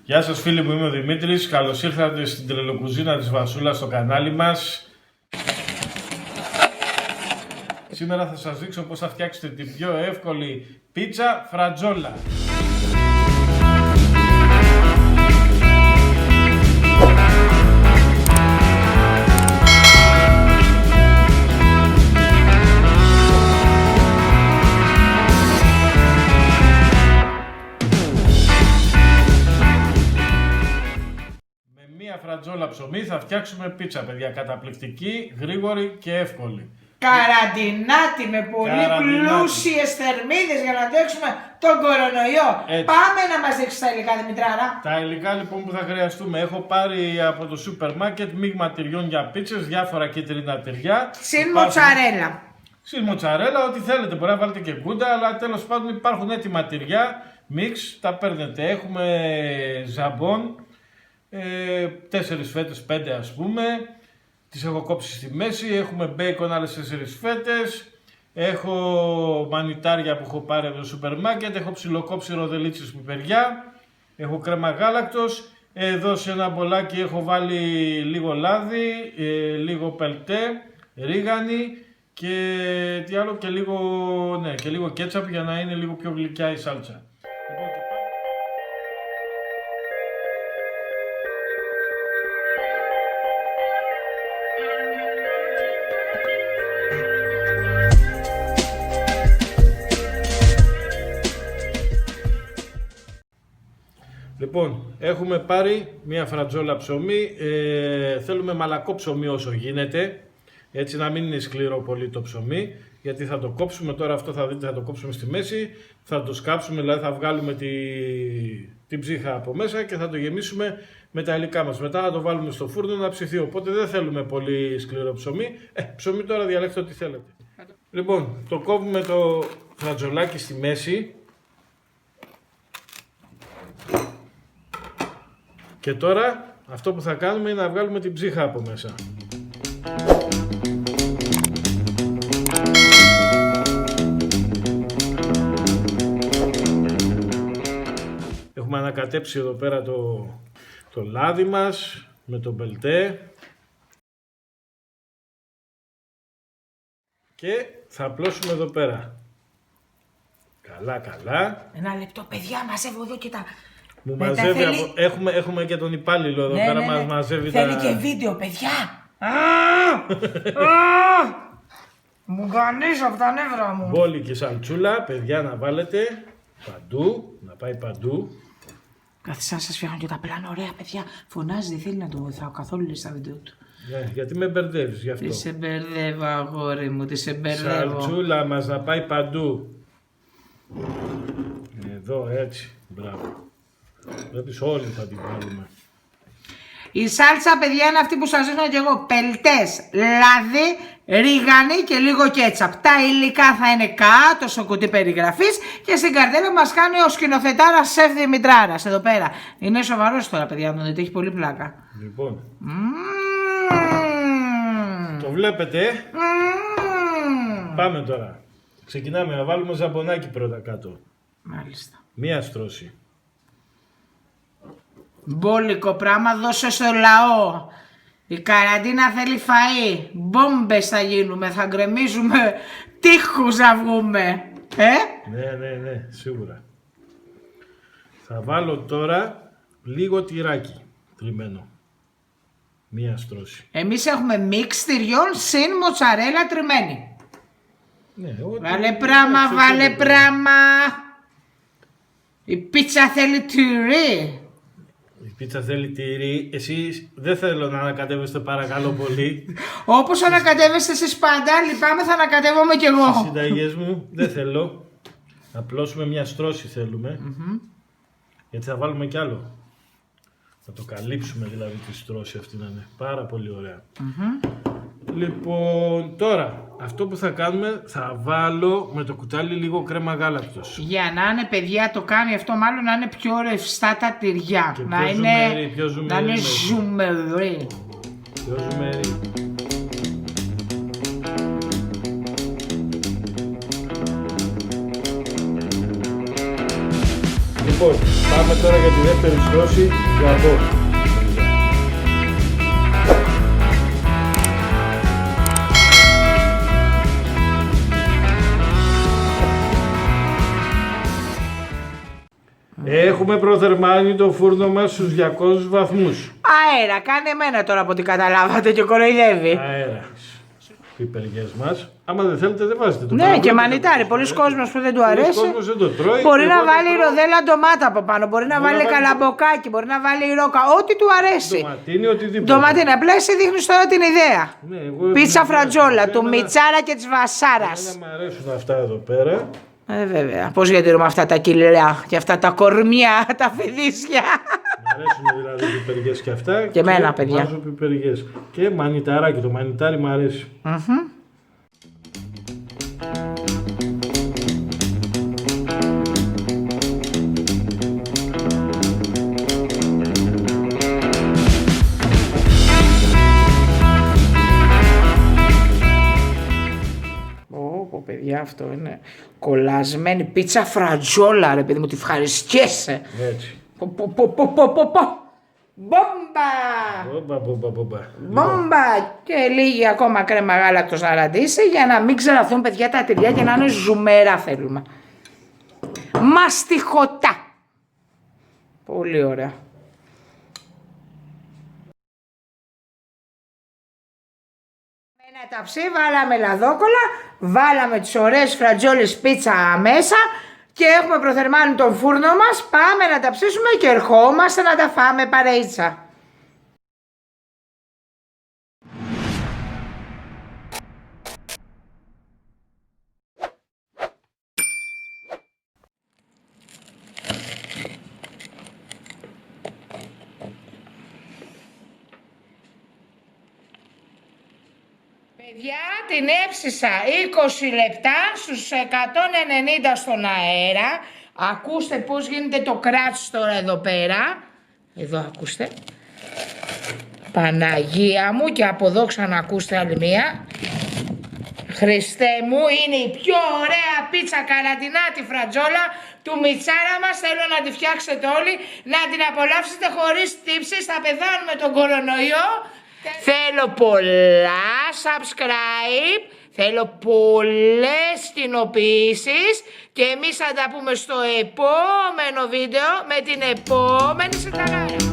Γεια σας φίλοι μου, είμαι ο Δημήτρης. Καλώς ήρθατε στην τρελοκουζίνα της Βασούλας στο κανάλι μας. Σήμερα θα σας δείξω πώς θα φτιάξετε την πιο εύκολη πίτσα φρατζόλα. Φρατζόλα ψωμί θα φτιάξουμε πίτσα, παιδιά. Καταπληκτική, γρήγορη και εύκολη. Καραντινάτη με πολύ πλούσιες θερμίδες για να αντέξουμε τον κορονοϊό. Έτσι. Πάμε να μας δείξεις τα υλικά, Δημητράρα. Τα υλικά λοιπόν που θα χρειαστούμε. Έχω πάρει από το σούπερ μάρκετ μείγμα τυριών για πίτσες, διάφορα κίτρινα τυριά. Συν μοτσαρέλα. Συν μοτσαρέλα, ό,τι θέλετε. Μπορεί να βάλετε και κούντα, αλλά τέλος πάντων υπάρχουν έτοιμα τυριά. Μίξ, τα παίρνετε. Έχουμε ζαμπόν. 4 φέτες, 5 ας πούμε, τις έχω κόψει στη μέση. Έχουμε μπέικον άλλες 4 φέτες. Έχω μανιτάρια που έχω πάρει από το σούπερ μάρκετ. Έχω ψιλοκόψει ροδελίτσες πιπεριά. Έχω κρέμα γάλακτος. Εδώ σε ένα μπολάκι έχω βάλει λίγο λάδι, λίγο πελτέ, ρίγανη και τι άλλο, και λίγο κέτσαπ για να είναι λίγο πιο γλυκιά η σάλτσα. Λοιπόν, έχουμε πάρει μια φρατζόλα ψωμί, θέλουμε μαλακό ψωμί όσο γίνεται, έτσι να μην είναι σκληρό πολύ το ψωμί, γιατί θα το κόψουμε τώρα, αυτό θα δείτε, θα το κόψουμε στη μέση, θα το σκάψουμε, δηλαδή θα βγάλουμε την ψύχα από μέσα και θα το γεμίσουμε με τα υλικά μας. Μετά θα το βάλουμε στο φούρνο να ψηθεί, οπότε δεν θέλουμε πολύ σκληρό ψωμί, ψωμί τώρα διαλέξτε ό,τι θέλετε. Λοιπόν, το κόβουμε το φρατζολάκι στη μέση. Και τώρα αυτό που θα κάνουμε είναι να βγάλουμε την ψύχα από μέσα. Έχουμε ανακατέψει εδώ πέρα το λάδι μας με το μπελτέ. Και θα απλώσουμε εδώ πέρα. Καλά, καλά. Ένα λεπτό, παιδιά, μαζεύω εδώ και τα... Μου μαζεύει, έχουμε και τον υπάλληλο εδώ πέρα, μας μαζεύει. Θέλει και βίντεο, παιδιά. Μου γανίζω από τα νεύρα μου. Μπόλι και σαλτσούλα, παιδιά, να βάλετε παντού, να πάει παντού. Καθιστά σας φτιάχνω και τα πλάνα, ωραία παιδιά. Φωνάζει, δεν θέλει να το βοηθάω καθόλου, λέει στα βίντεο του. Ναι, γιατί με μπερδεύεις γι' αυτό. Τι σε μπερδεύω, αγόρι μου, τι σε μπερδεύω. Σαλτσούλα μας να πάει παντού. Εδώ έτσι, μπράβο. Βλέπεις, όλοι θα την βάλουμε. Η σάλτσα, παιδιά, είναι αυτή που σας δίνω και εγώ. Πελτές, λάδι, ρίγανη και λίγο κέτσαπ. Τα υλικά θα είναι κάτω στο κουτί περιγραφής και στην καρτέλα μας κάνει ο σκηνοθετάρας Σεφ Δημητράρας. Εδώ πέρα. Είναι σοβαρός τώρα, παιδιά, μου δείτε, έχει πολύ πλάκα. Λοιπόν. Το βλέπετε. Πάμε τώρα. Ξεκινάμε να βάλουμε ζαμπονάκι πρώτα κάτω. Μάλιστα. Μία στρώση. Μπόλικο πράγμα, δώσε στο λαό. Η καραντίνα θέλει φαΐ. Μπόμπες θα γίνουμε, θα γκρεμίζουμε τείχους να βγούμε. Ναι, σίγουρα. Θα βάλω τώρα λίγο τυράκι τριμμένο. Μία στρώση. Εμείς έχουμε μίξ τυριών συν μοτσαρέλα τριμμένη. Ναι, βάλε πράγμα, βάλε πράγμα. Η πίτσα θέλει τυρί. Η πίτσα θέλει τυρί. Εσείς δεν θέλω να ανακατεύεστε, παρακαλώ πολύ. Όπως ανακατεύεστε εσείς πάντα, λυπάμαι, θα ανακατεύομαι κι εγώ. Στις συνταγές μου δεν θέλω. Να πλώσουμε μια στρώση θέλουμε. Γιατί θα βάλουμε κι άλλο. Θα το καλύψουμε δηλαδή τη στρώση αυτή να είναι πάρα πολύ ωραία. Λοιπόν, τώρα αυτό που θα κάνουμε, θα βάλω με το κουτάλι λίγο κρέμα γάλακτος. Για να είναι, παιδιά, το κάνει αυτό μάλλον να είναι πιο ρευστά τα τυριά. Και να πιο είναι ζουμερή, να είναι ζουμερή. Δώσουμε. Λοιπόν, πάμε τώρα για τη δεύτερη στρώση ζαμπόν. Έχουμε προθερμάνει το φούρνο μας στους 200 βαθμούς. Αέρα, κάνε εμένα τώρα από ό,τι καταλάβατε και κοροϊδεύει. Αέρα. Πιπεριές μας. Άμα δεν θέλετε δεν βάζετε το Ναι, και μανιτάρι. Πολλοί κόσμος που δεν του αρέσει. Πολλοί κόσμος δεν το τρώει. Μπορεί να βάλει ροδέλα ντομάτα από πάνω. Μπορεί να βάλει καλαμποκάκι. Μπορεί να βάλει ρόκα. Ό,τι του αρέσει. Ντοματίνι, οτιδήποτε. Ντοματίνι. Απλά εσύ δείχνεις τώρα την ιδέα. Ναι, Πίτσα φρατζόλα του Μιτσάρα και της Βασάρας. Εμένα μου αρέσουν αυτά εδώ πέρα. Βέβαια. Πώς διατηρούμε αυτά τα κιλά και αυτά τα κορμιά, τα φιδίσια. Μ' αρέσουν δηλαδή οι πιπεριές και αυτά. Και εμένα, παιδιά. Βάζω πιπεριές. Και μανιταράκι. Το μανιτάρι μου αρέσει. Παιδιά, αυτό είναι κολλασμένη πίτσα φρατζόλα, ρε παιδί μου, τη ευχαριστιέσαι. Έτσι. Μπόμπα! Μπόμπα! Και λίγη ακόμα κρέμα γάλακτος να ραντίσει για να μην ξεραθούν, παιδιά, τα τυριά και να είναι ζουμερά θέλουμε. Μαστιχωτά. Πολύ ωραία. Τα ψή, βάλαμε λαδόκολλα, βάλαμε τις ωραίες φρατζόλες πίτσα μέσα και έχουμε προθερμάνει τον φούρνο μας. Πάμε να τα ψήσουμε και ερχόμαστε να τα φάμε παρεΐτσα. Παιδιά, την έψησα 20 λεπτά στους 190 στον αέρα. Ακούστε πώς γίνεται το κράτς τώρα εδώ πέρα. Εδώ ακούστε. Παναγία μου, και από εδώ ξανακούστε άλλη μία. Χριστέ μου, είναι η πιο ωραία πίτσα καραντινάτη φρατζόλα του Μιτσάρα μας. Θέλω να τη φτιάξετε όλοι, να την απολαύσετε χωρίς τύψεις. Θα πεθάνουμε τον κορονοϊό. Θέλω πολλά subscribe, θέλω πολλές κοινοποιήσεις και εμείς θα τα πούμε στο επόμενο βίντεο με την επόμενη συνταγάρα.